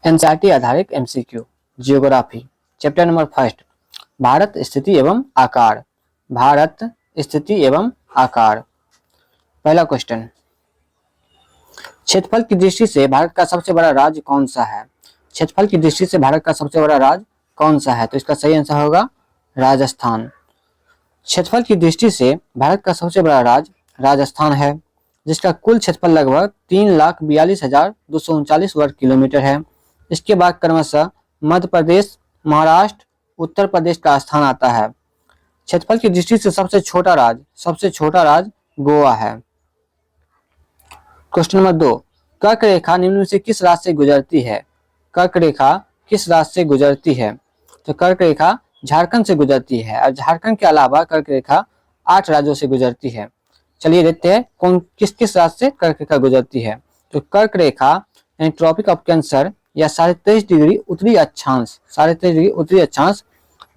NCERT आधारित MCQ geography chapter number first Bharat स्थिति एवं आकार। भारत स्थिति एवं आकार। पहला क्वेश्चन, क्षेत्रफल की दृष्टि से भारत का सबसे बड़ा राज्य कौन सा है? क्षेत्रफल की दृष्टि से भारत का सबसे बड़ा राज्य कौन सा है? तो इसका सही आंसर होगा राजस्थान। क्षेत्रफल की दृष्टि से भारत का सबसे बड़ा राज्य राजस्थान है, जिसका कुल क्षेत्रफल लगभग 3,42,239 वर्ग किलोमीटर है। इसके बाद क्रमशः मध्य प्रदेश, महाराष्ट्र, उत्तर प्रदेश का स्थान आता है। क्षेत्रफल की दृष्टि से सबसे छोटा राज्य गोवा है। क्वेश्चन नंबर 2, कर्क रेखा निम्न में से किस राज्य से गुजरती है? कर्क रेखा किस राज्य से गुजरती है? तो कर्क रेखा झारखंड से गुजरती है, और झारखंड के अलावा कर्क रेखा 8 राज्यों से गुजरती है। चलिए देखते हैं कौन किस किस राज्य से कर्क रेखा गुजरती है। तो कर्क रेखा यानी ट्रॉपिक ऑफ कैंसर या 23.5 डिग्री उत्तरी अक्षांश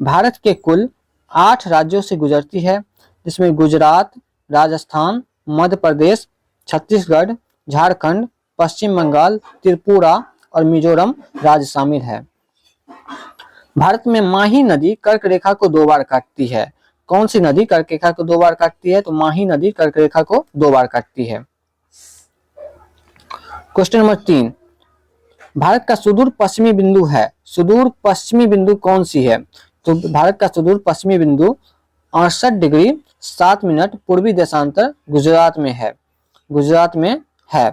भारत के कुल 8 राज्यों से गुजरती है, जिसमें गुजरात, राजस्थान, मध्य प्रदेश, छत्तीसगढ़, झारखंड, पश्चिम बंगाल, त्रिपुरा और मिजोरम राज्य शामिल है। भारत में माही नदी कर्क रेखा को 2 बार काटती है। कौन सी नदी कर्क रेखा को 2 बार काटती है? तो माही नदी कर्क रेखा को 2 बार काटती है। क्वेश्चन नंबर 3, भारत का सुदूर पश्चिमी बिंदु है। सुदूर पश्चिमी बिंदु कौन सी है? तो भारत का सुदूर पश्चिमी बिंदु 68 डिग्री 7 मिनट पूर्वी देशांतर गुजरात में है।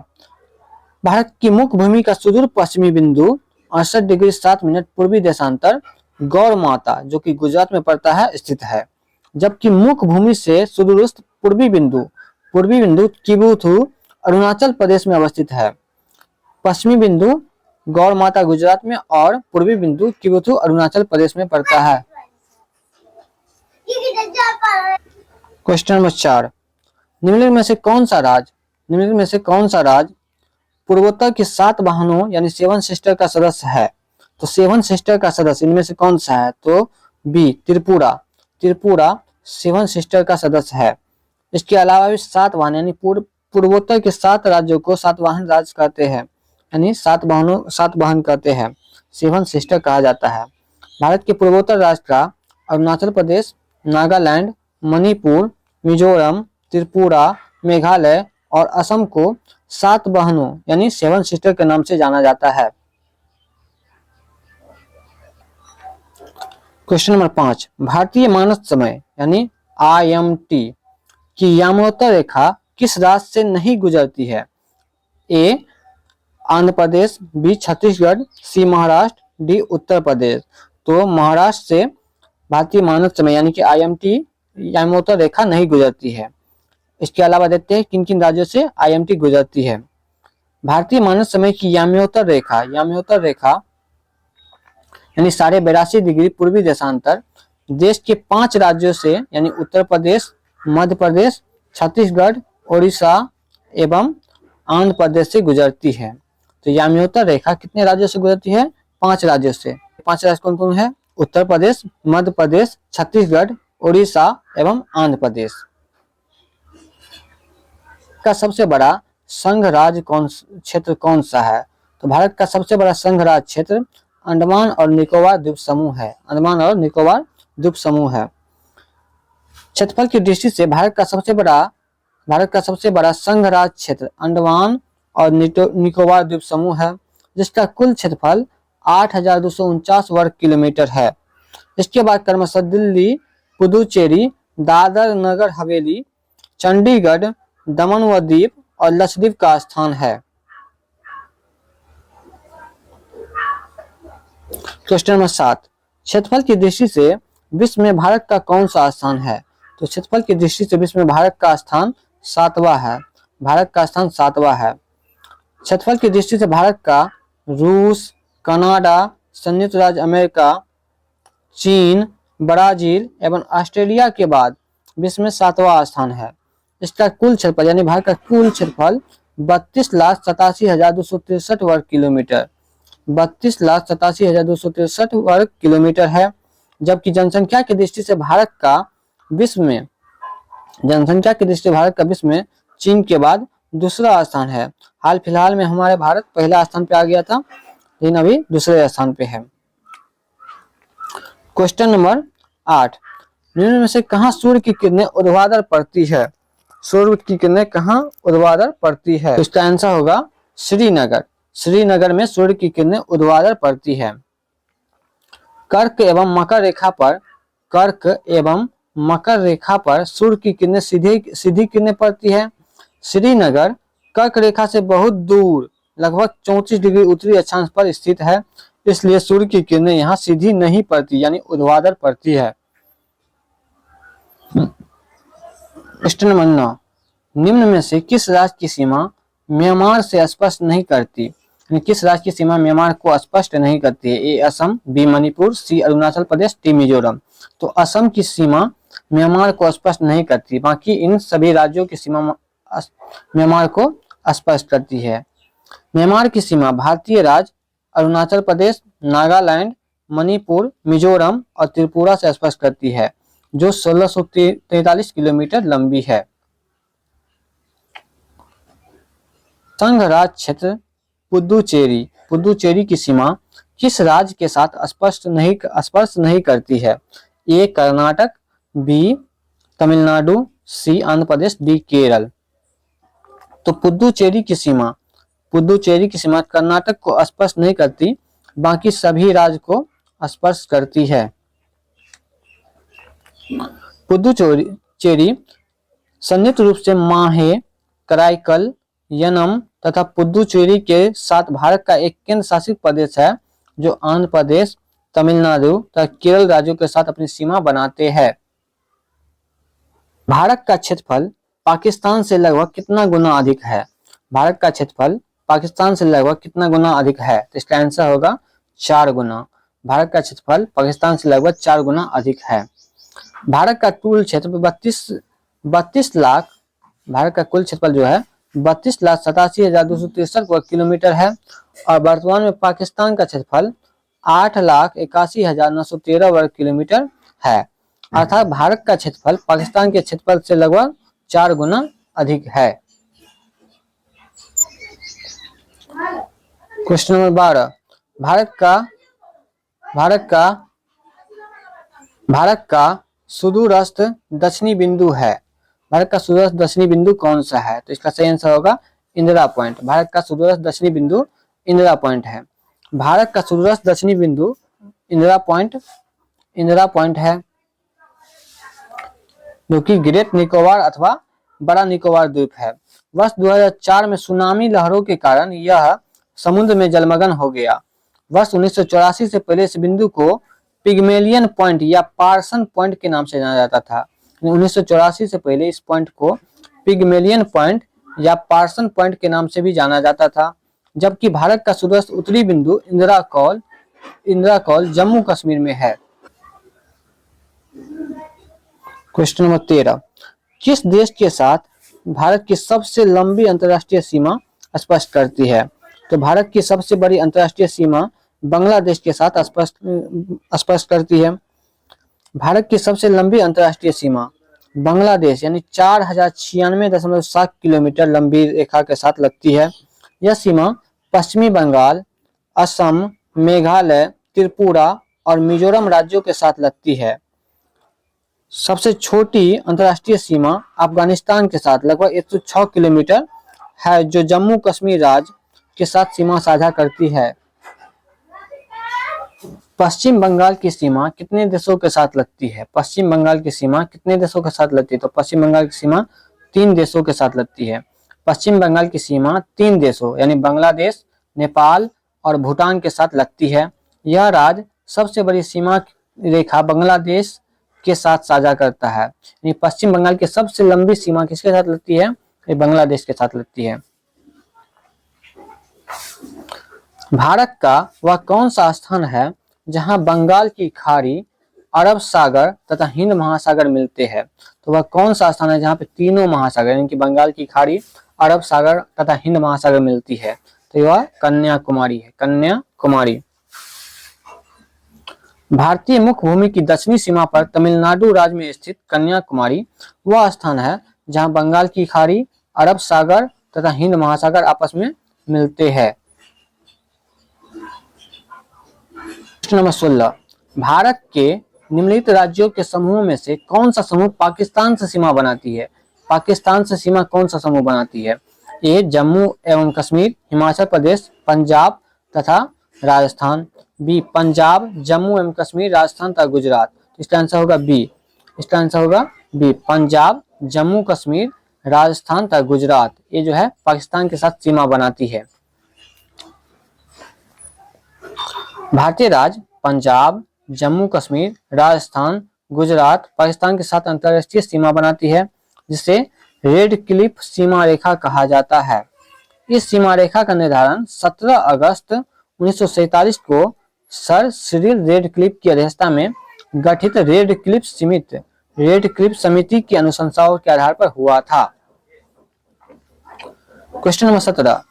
भारत की मुख्य भूमि का सुदूर पश्चिमी बिंदु 68 डिग्री 7 मिनट पूर्वी देशांतर गौर माता, जो कि गुजरात में पड़ता है, स्थित है। जबकि मुख्य भूमि से सुदूरस्थ पूर्वी बिंदु किबुथु अरुणाचल प्रदेश में अवस्थित है। पश्चिमी बिंदु गौर माता गुजरात में और पूर्वी बिंदु किबुथु अरुणाचल प्रदेश में पड़ता है। क्वेश्चन नंबर 4, निम्नलिखित में से कौन सा राज्य पूर्वोत्तर के 7 वाहनों यानी 7 सिस्टर का सदस्य है? तो 7 सिस्टर का सदस्य इनमें से कौन सा है? तो बी त्रिपुरा 7 सिस्टर का सदस्य है। इसके अलावा भी 7 वाहन यानी पूर्वोत्तर के 7 राज्यों को 7 वाहन राज्य कहते हैं, यानी 7 वाहन कहते हैं, 7 सिस्टर कहा जाता है। भारत के पूर्वोत्तर राज्य का अरुणाचल प्रदेश, नागालैंड, मणिपुर, मिजोरम, त्रिपुरा, मेघालय और असम को 7 बहनों यानी 7 सिस्टर के नाम से जाना जाता है। क्वेश्चन नंबर 5, भारतीय मानक समय यानी IMT की यामोत्तर रेखा किस राज्य से नहीं गुजरती है? ए आंध्र प्रदेश, बी छत्तीसगढ़, सी महाराष्ट्र, डी उत्तर प्रदेश। तो महाराष्ट्र से भारतीय मानक समय यानी कि IMT यामोत्तर रेखा नहीं गुजरती है। इसके अलावा देखते हैं किन किन राज्यों से IMT गुजरती है। भारतीय मानक समय की याम्योत्तर रेखा यानी 82.5 डिग्री पूर्वी देशांतर देश के 5 राज्यों से यानी उत्तर प्रदेश, मध्य प्रदेश, छत्तीसगढ़, ओडिशा एवं आंध्र प्रदेश से गुजरती है। तो याम्योत्तर रेखा कितने राज्यों से गुजरती है? 5 राज्यों से। 5 राज्य कौन कौन है? उत्तर प्रदेश, मध्य प्रदेश, छत्तीसगढ़, ओडिशा एवं आंध्र प्रदेश। का सबसे बड़ा संघ राज्य क्षेत्र कौन सा है? तो भारत का सबसे बड़ा संघ राज्य क्षेत्र अंडमान और निकोबार द्वीप समूह है। क्षेत्रफल की दृष्टि से भारत का सबसे बड़ा संघ राज्य क्षेत्र अंडमान और निकोबार द्वीप समूह है, जिसका कुल क्षेत्रफल 8,249 वर्ग किलोमीटर है। इसके बाद क्रमशः दिल्ली, पुदुचेरी, दादर नगर हवेली, चंडीगढ़, दमन व दीव और लक्षद्वीप का स्थान है। क्वेश्चन नंबर 7, क्षेत्रफल की दृष्टि से विश्व में भारत का कौन सा स्थान है? तो क्षेत्रफल की दृष्टि से विश्व में भारत का स्थान 7वां है। क्षेत्रफल की दृष्टि से भारत का रूस, कनाडा, संयुक्त राज्य अमेरिका, चीन, ब्राजील एवं ऑस्ट्रेलिया के बाद विश्व में 7वां स्थान है। इसका कुल क्षेत्रफल यानी भारत का कुल क्षेत्रफल 32,87,263 वर्ग किलोमीटर 32,87,263 वर्ग किलोमीटर है। जबकि जनसंख्या की दृष्टि से भारत का विश्व में चीन के बाद दूसरा स्थान है। हाल फिलहाल में हमारे भारत पहला स्थान पे आ गया था, लेकिन अभी दूसरे स्थान पे है। क्वेश्चन नंबर 8, निम्न में से कहाँ सूर्य की किरणें ऊर्ध्वाधर पड़ती है? सूर्य की किरणें कहाँ ऊर्ध्वाधर पड़ती है? तो इसका आंसर होगा श्रीनगर। श्रीनगर में सूर्य की किरणें ऊर्ध्वाधर पड़ती है। कर्क एवं मकर रेखा पर, कर्क एवं मकर रेखा पर सूर्य की किरणें सीधी किरणें पड़ती है। श्रीनगर कर्क रेखा से बहुत दूर लगभग 34 डिग्री उत्तरी अक्षांश पर स्थित है, इसलिए सूर्य की किरणें यहाँ सीधी नहीं पड़ती यानी ऊर्ध्वाधर पड़ती है। क्वेश्चन नंबर 9, निम्न में से किस राज्य की सीमा म्यांमार से स्पष्ट नहीं करती? किस राज्य की सीमा म्यांमार को स्पष्ट नहीं करती है? ए असम, बी मणिपुर, सी अरुणाचल प्रदेश, डी मिजोरम। तो असम की सीमा म्यांमार को स्पष्ट नहीं करती, बाकी इन सभी राज्यों की सीमा म्यांमार को स्पष्ट करती है। म्यांमार की सीमा भारतीय राज्य अरुणाचल प्रदेश, नागालैंड, मणिपुर, मिजोरम और त्रिपुरा से स्पष्ट करती है, जो 1643 किलोमीटर लंबी है। संघ राज्य क्षेत्र पुदुचेरी, पुदुचेरी की सीमा किस राज्य के साथ स्पर्श नहीं करती है? ए कर्नाटक, बी तमिलनाडु, सी आंध्र प्रदेश, डी केरल। तो पुदुचेरी की सीमा कर्नाटक को स्पर्श नहीं करती, बाकी सभी राज्य को स्पर्श करती है। पुदुचेरी संयुक्त रूप से माहे, कराईकल, यनम तथा पुदुचेरी के साथ भारत का एक केंद्र शासित प्रदेश है, जो आंध्र प्रदेश, तमिलनाडु तथा केरल राज्यों के साथ अपनी सीमा बनाते हैं। भारत का क्षेत्रफल पाकिस्तान से लगभग कितना गुना अधिक है? भारत का क्षेत्रफल पाकिस्तान से लगभग कितना गुना अधिक है? तो इसका आंसर होगा 4 गुना। भारत का क्षेत्रफल पाकिस्तान से लगभग 4 गुना अधिक है। भारत का कुल क्षेत्रफल 32 लाख, भारत का कुल क्षेत्रफल जो है 32,87,263 वर्ग किलोमीटर है, और वर्तमान में पाकिस्तान का क्षेत्रफल 8,81,913 वर्ग किलोमीटर है। अर्थात भारत का क्षेत्रफल पाकिस्तान के क्षेत्रफल से लगभग 4 गुना अधिक है। क्वेश्चन नंबर 12, भारत का सुदूरस्थ दक्षिणी बिंदु है। भारत का सुदूरस्थ दक्षिणी बिंदु कौन सा है? तो इसका सही आंसर होगा इंदिरा पॉइंट। भारत का सुदूरस्थ दक्षिणी बिंदु इंदिरा पॉइंट है। भारत का सुदूरस्थ दक्षिणी बिंदु इंदिरा पॉइंट है, जो कि ग्रेट निकोबार अथवा बड़ा निकोबार द्वीप है। वर्ष 2004 में सुनामी लहरों के कारण यह समुद्र में जलमग्न हो गया। वर्ष 1984 से पहले इस बिंदु को पिग्मेलियन पॉइंट या पार्सन पॉइंट के नाम से जाना जाता था। 1984 से पहले इस पॉइंट को पिग्मेलियन पॉइंट या पार्सन पॉइंट के नाम से भी जाना जाता था, जबकि भारत का सुदूरस्थ उत्तरी बिंदु इंदिरा कौल जम्मू कश्मीर में है। क्वेश्चन नंबर 13, किस देश के साथ भारत की सबसे लंबी अंतर्राष्ट्रीय सीमा स्पष्ट करती है? तो भारत की सबसे बड़ी अंतर्राष्ट्रीय सीमा बांग्लादेश के साथ स्पष्ट करती है। भारत की सबसे लंबी अंतर्राष्ट्रीय सीमा बांग्लादेश यानी 4096.7 किलोमीटर लंबी रेखा के साथ लगती है। यह सीमा पश्चिमी बंगाल, असम, मेघालय, त्रिपुरा और मिजोरम राज्यों के साथ लगती है। सबसे छोटी अंतर्राष्ट्रीय सीमा अफगानिस्तान के साथ लगभग 106 किलोमीटर है, जो जम्मू कश्मीर राज्य के साथ सीमा साझा करती है। पश्चिम बंगाल की सीमा कितने देशों के साथ लगती है? पश्चिम बंगाल की सीमा कितने देशों के साथ लगती है? तो पश्चिम बंगाल की सीमा 3 देशों के साथ लगती है। पश्चिम बंगाल की सीमा 3 देशों यानी बांग्लादेश, नेपाल और भूटान के साथ लगती है। यह राज्य सबसे बड़ी सीमा रेखा बांग्लादेश के साथ साझा करता है। यानी पश्चिम बंगाल की सबसे लंबी सीमा किसके साथ लगती है? ये बांग्लादेश के साथ लगती है। भारत का वह कौन सा स्थान है जहां बंगाल की खाड़ी, अरब सागर तथा हिंद महासागर मिलते हैं? तो वह कौन सा स्थान है जहां पे तीनों महासागर यानी कि बंगाल की खाड़ी, अरब सागर तथा हिंद महासागर मिलती है? तो यह कन्याकुमारी है, कन्याकुमारी। भारतीय मुख्य भूमि की दक्षिणी सीमा पर तमिलनाडु राज्य में स्थित कन्याकुमारी वह स्थान है जहां बंगाल की खाड़ी, अरब सागर तथा हिंद महासागर आपस में मिलते हैं। क्वेश्चन नंबर 16, भारत के निम्नलिखित राज्यों के समूह में से कौन सा समूह पाकिस्तान से सीमा बनाती है? पाकिस्तान से सीमा कौन सा समूह बनाती है? ए जम्मू एवं कश्मीर, हिमाचल प्रदेश, पंजाब तथा राजस्थान। बी पंजाब, जम्मू एवं कश्मीर, राजस्थान तथा गुजरात। इसका आंसर होगा बी। इसका आंसर होगा बी, पंजाब, जम्मू कश्मीर, राजस्थान तथा गुजरात। ये जो है पाकिस्तान के साथ सीमा बनाती है। भारतीय राज्य पंजाब, जम्मू कश्मीर, राजस्थान, गुजरात पाकिस्तान के साथ अंतर्राष्ट्रीय सीमा बनाती है, जिसे रेड क्लिफ सीमा रेखा कहा जाता है। इस सीमा रेखा का निर्धारण 17 अगस्त 1947 को सर सिरिल रेडक्लिफ की अध्यक्षता में गठित रेड क्लिफ समिति की अनुशंसाओं के आधार पर हुआ था। क्वेश्चन नंबर 17,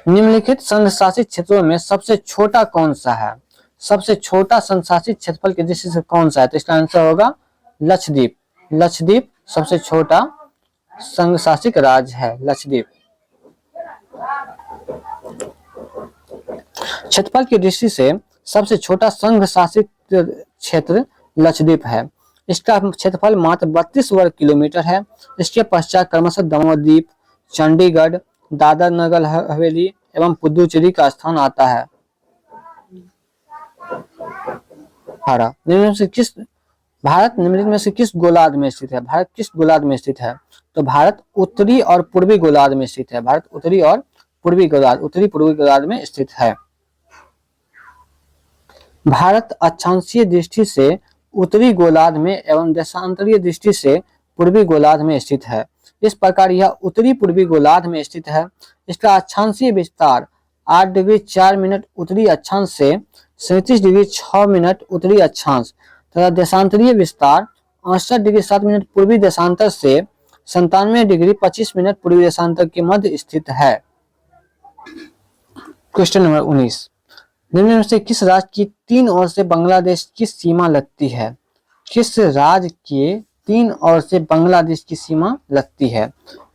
निम्नलिखित संघ शासित क्षेत्रों में सबसे छोटा कौन सा है? सबसे छोटा संघ शासित क्षेत्रफल की दृष्टि से कौन सा है? तो इसका आंसर होगा लक्षद्वीप। लक्षद्वीप सबसे छोटा संघ शासित राज्य है, लक्षद्वीप। क्षेत्रफल की दृष्टि से सबसे छोटा संघ शासित क्षेत्र लक्षद्वीप है। इसका क्षेत्रफल मात्र 32 वर्ग किलोमीटर है। इसके पश्चात क्रमशः दमन द्वीप, चंडीगढ़, दादर नगर हवेली एवं पुदुचेरी का स्थान आता है। भारत निम्नलिखित में से किस गोलार्ध में स्थित है? भारत किस गोलार्ध में स्थित है? तो भारत उत्तरी और पूर्वी गोलार्ध में स्थित है। भारत उत्तरी पूर्वी गोलार्ध में स्थित है। भारत अक्षांशीय दृष्टि से उत्तरी गोलार्ध में एवं देशांतरीय दृष्टि से पूर्वी गोलार्ध में स्थित है। इस प्रकार यह उत्तरी पूर्वी गोलार्ध में स्थित है। इसका अक्षांशीय विस्तार 8 डिग्री 4 मिनट उत्तरी अक्षांश से 37 डिग्री 6 मिनट उत्तरी अक्षांश तथा देशांतरीय विस्तार 68 डिग्री 7 मिनट पूर्वी देशांतर से 97 डिग्री 25 मिनट पूर्वी देशांतर के मध्य स्थित है। क्वेश्चन नंबर 19, निम्न में से किस राज्य की 3 ओर से बांग्लादेश की सीमा लगती है? किस राज्य के 3 ओर से बांग्लादेश की सीमा लगती है?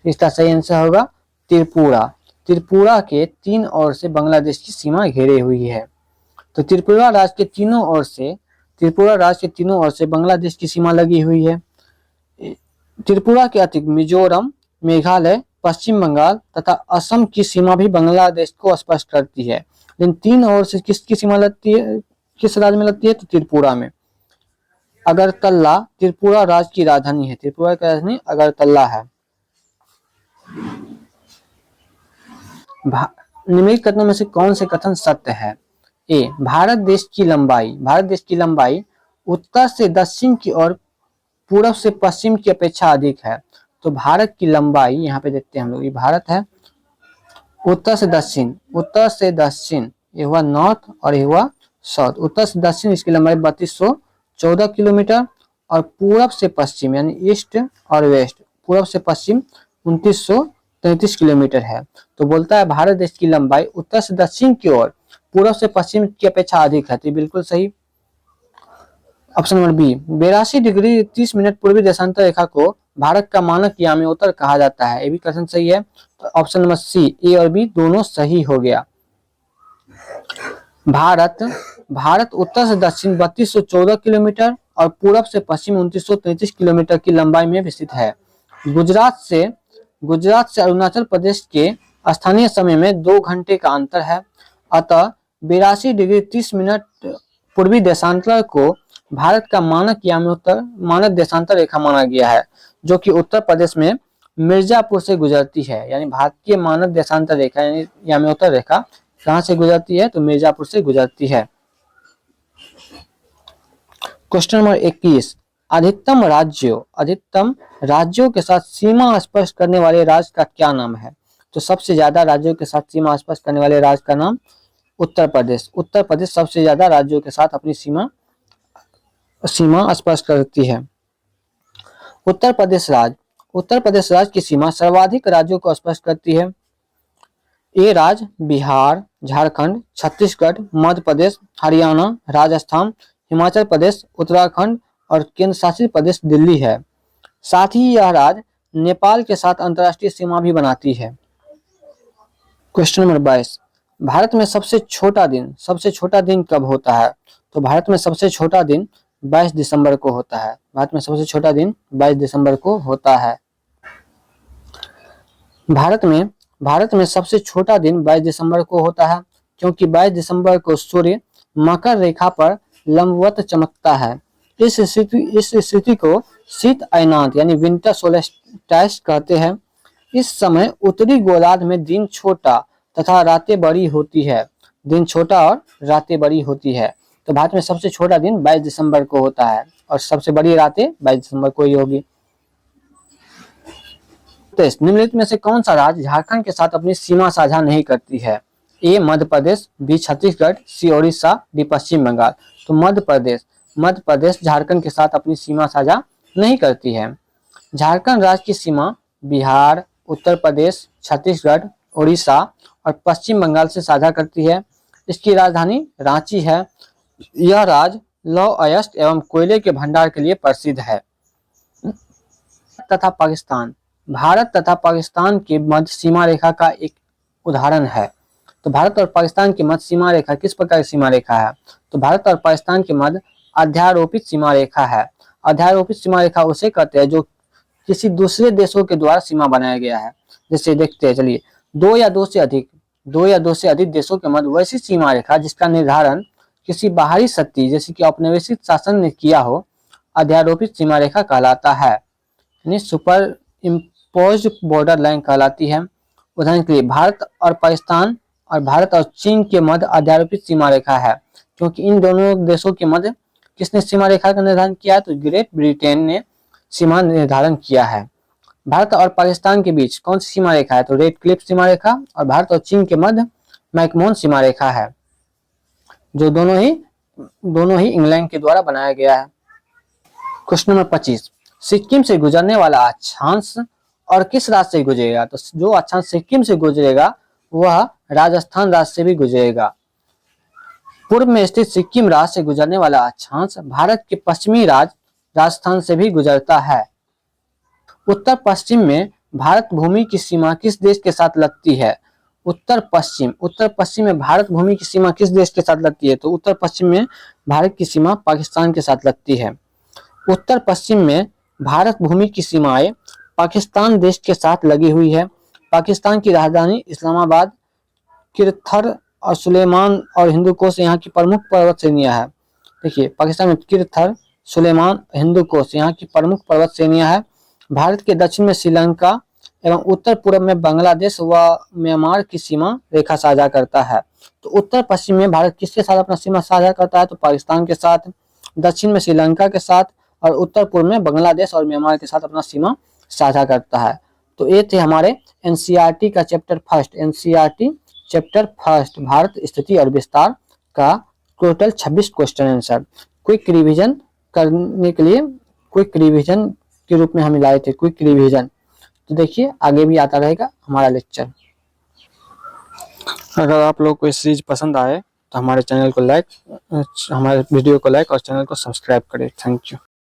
इसका सही आंसर होगा त्रिपुरा। त्रिपुरा के 3 ओर से बांग्लादेश की सीमा घेरे हुई है। तो त्रिपुरा राज्य के तीनों ओर से बांग्लादेश की सीमा लगी हुई है। त्रिपुरा के अतिरिक्त मिजोरम, मेघालय, पश्चिम बंगाल तथा असम की सीमा भी बांग्लादेश को स्पष्ट करती है। लेकिन 3 ओर से किसकी सीमा लगती है, किस राज्य में लगती है? तो त्रिपुरा में। अगरतला त्रिपुरा राज्य की राजधानी है। त्रिपुरा की राजधानी अगरतला है। निम्नलिखित कथनों में से कौन से कथन सत्य है? ए भारत देश की लंबाई उत्तर से दक्षिण की ओर पूर्व से पश्चिम की अपेक्षा अधिक है। तो भारत की लंबाई यहाँ पे देखते हैं हम लोग, ये भारत है, उत्तर से दक्षिण ये हुआ नॉर्थ और ये हुआ साउथ। उत्तर से दक्षिण इसकी लंबाई 3214 किलोमीटर और पूर्व से पश्चिम यानी ईस्ट और वेस्ट, पूर्व से पश्चिम 2933 किलोमीटर है। तो बोलता है भारत देश की लंबाई उत्तर से दक्षिण की ओर पूर्व से पश्चिम की अपेक्षा अधिक है। तो बिल्कुल सही। Option number B 82 degree 30 minute पूर्वी देशांतर रेखा को भारत का मानक याम्योत्तर कहा जाता है। ये भी कथन सही है। तो ऑप्शन नंबर सी ए और बी दोनों सही हो गया। भारत उत्तर से दक्षिण 3214 किलोमीटर और पूर्व से पश्चिम 2933 किलोमीटर की लंबाई में विस्तृत है। गुजरात से अरुणाचल प्रदेश के स्थानीय समय में 2 घंटे का अंतर है। अतः 82 डिग्री 30 मिनट पूर्वी देशांतर को भारत का मानक देशांतर रेखा माना गया है, जो कि उत्तर प्रदेश में मिर्जापुर से गुजरती है। यानी भारत की मानक देशांतर रेखा यानी याम्योत्तर रेखा कहां से गुजरती है? तो मिर्जापुर से गुजरती है। क्वेश्चन नंबर 21, अधिकतम राज्यों के साथ सीमा स्पर्श करने वाले राज्य का क्या नाम है? तो सबसे ज्यादा राज्यों के साथ सीमा स्पर्श करने वाले राज्य का नाम उत्तर प्रदेश। उत्तर प्रदेश सबसे ज्यादा राज्यों के साथ अपनी सीमा स्पर्श करती है। उत्तर प्रदेश राज्य की सीमा सर्वाधिक राज्यों को स्पर्श करती है। ये राज्य बिहार, झारखंड, छत्तीसगढ़, मध्य प्रदेश, हरियाणा, राजस्थान, हिमाचल प्रदेश, उत्तराखंड और केंद्र शासित प्रदेश दिल्ली है। साथ ही यह राज्य नेपाल के साथ अंतर्राष्ट्रीय सीमा भी बनाती है। क्वेश्चन नंबर 22, भारत में सबसे छोटा दिन कब होता है? तो भारत में सबसे छोटा दिन 22 दिसंबर को होता है। भारत में सबसे छोटा दिन 22 दिसंबर को होता है। भारत में सबसे छोटा दिन 22 दिसंबर को होता है, क्योंकि 22 दिसंबर को सूर्य मकर रेखा पर लंबवत चमकता है। इस स्थिति को शीत अयनांत यानी विंटर सोलेस्टिस कहते हैं। इस समय उत्तरी गोलार्ध में दिन छोटा तथा रातें बड़ी होती है। दिन छोटा और रातें बड़ी होती है। तो भारत में सबसे छोटा दिन 22 दिसंबर को होता है और सबसे बड़ी रातें 22 दिसंबर को ही होगी। निम्नलिखित में से कौन सा राज्य झारखंड के साथ अपनी सीमा साझा नहीं करती है? ए मध्य प्रदेश, बी छत्तीसगढ़, सी ओडिशा, डी पश्चिम बंगाल। तो मध्य प्रदेश झारखंड के साथ अपनी सीमा साझा नहीं करती है। झारखंड राज्य की सीमा बिहार, उत्तर प्रदेश, छत्तीसगढ़, उड़ीसा और पश्चिम बंगाल से साझा करती है। इसकी राजधानी रांची है। यह राज्य लौह अयस्क एवं कोयले के भंडार के लिए प्रसिद्ध है। तथा पाकिस्तान भारत तथा पाकिस्तान के मध्य सीमा रेखा का एक उदाहरण है। तो भारत और पाकिस्तान की मध्य सीमा रेखा किस प्रकार की सीमा रेखा है? तो भारत और पाकिस्तान के मध्य अध्यारोपित सीमा रेखा है। अध्यारोपित सीमा रेखा उसे कहते हैं जो किसी दूसरे देशों के द्वारा सीमा बनाया गया है। जैसे देखते हैं, चलिए, दो या दो से अधिक देशों के मध्य वैसी सीमा रेखा जिसका निर्धारण किसी बाहरी शक्ति जैसे कि औपनिवेशिक शासन ने किया हो, अध्यारोपित सीमा रेखा कहलाता है, यानी सुपर इम्पोज्ड बॉर्डर लाइन कहलाती है। उदाहरण के लिए भारत और चीन के मध्य अध्यारोपित सीमा रेखा है, क्योंकि इन दोनों देशों के मध्य किसने सीमा रेखा का निर्धारण किया है? तो ग्रेट ब्रिटेन ने सीमा निर्धारण किया है। भारत और पाकिस्तान के बीच कौन सी सीमा रेखा है? तो रेड क्लिफ सीमा रेखा। और भारत और चीन के मध्य मैकमोहन सीमा रेखा है, जो दोनों ही इंग्लैंड के द्वारा बनाया गया है। क्वेश्चन नंबर 25, सिक्किम से गुजरने वाला अक्षांश और किस राज्य से गुजरेगा? तो जो अक्षांश सिक्किम से गुजरेगा वह राजस्थान राज्य से भी गुजरेगा। पूर्व में स्थित सिक्किम राज्य से गुजरने वाला अक्षांश भारत के पश्चिमी राज्य राजस्थान से भी गुजरता है। उत्तर पश्चिम में भारत भूमि की सीमा किस देश के साथ लगती है? उत्तर पश्चिम में भारत भूमि की सीमा किस देश के साथ लगती है? तो उत्तर पश्चिम में भारत की सीमा पाकिस्तान के साथ लगती है। उत्तर पश्चिम में भारत भूमि की सीमाएं पाकिस्तान देश के साथ लगी हुई है। पाकिस्तान की राजधानी इस्लामाबाद, किरथर और सुलेमान और हिंदू कोश यहाँ की प्रमुख पर्वत श्रेणियां है। देखिए, पाकिस्तान में किरथर, सुलेमान, हिंदू कोश यहाँ की प्रमुख पर्वत श्रेणियां है। भारत के दक्षिण में श्रीलंका एवं उत्तर पूर्व में बांग्लादेश व म्यांमार की सीमा रेखा साझा करता है। तो उत्तर पश्चिम में भारत किसके साथ अपना सीमा साझा करता है? तो पाकिस्तान के साथ, दक्षिण में श्रीलंका के साथ और उत्तर पूर्व में बांग्लादेश और म्यांमार के साथ अपना सीमा साझा करता है। तो ये थे हमारे एनसीईआरटी का चैप्टर फर्स्ट भारत स्थिति और विस्तार का total 26 question answer. Quick revision करने के लिए क्विक रिवीजन के रूप में हम लाए थे क्विक रिवीजन। तो देखिए, आगे भी आता रहेगा हमारा लेक्चर। अगर आप लोग को ये सीरीज पसंद आए तो हमारे वीडियो को लाइक और चैनल को सब्सक्राइब करें। Thank you.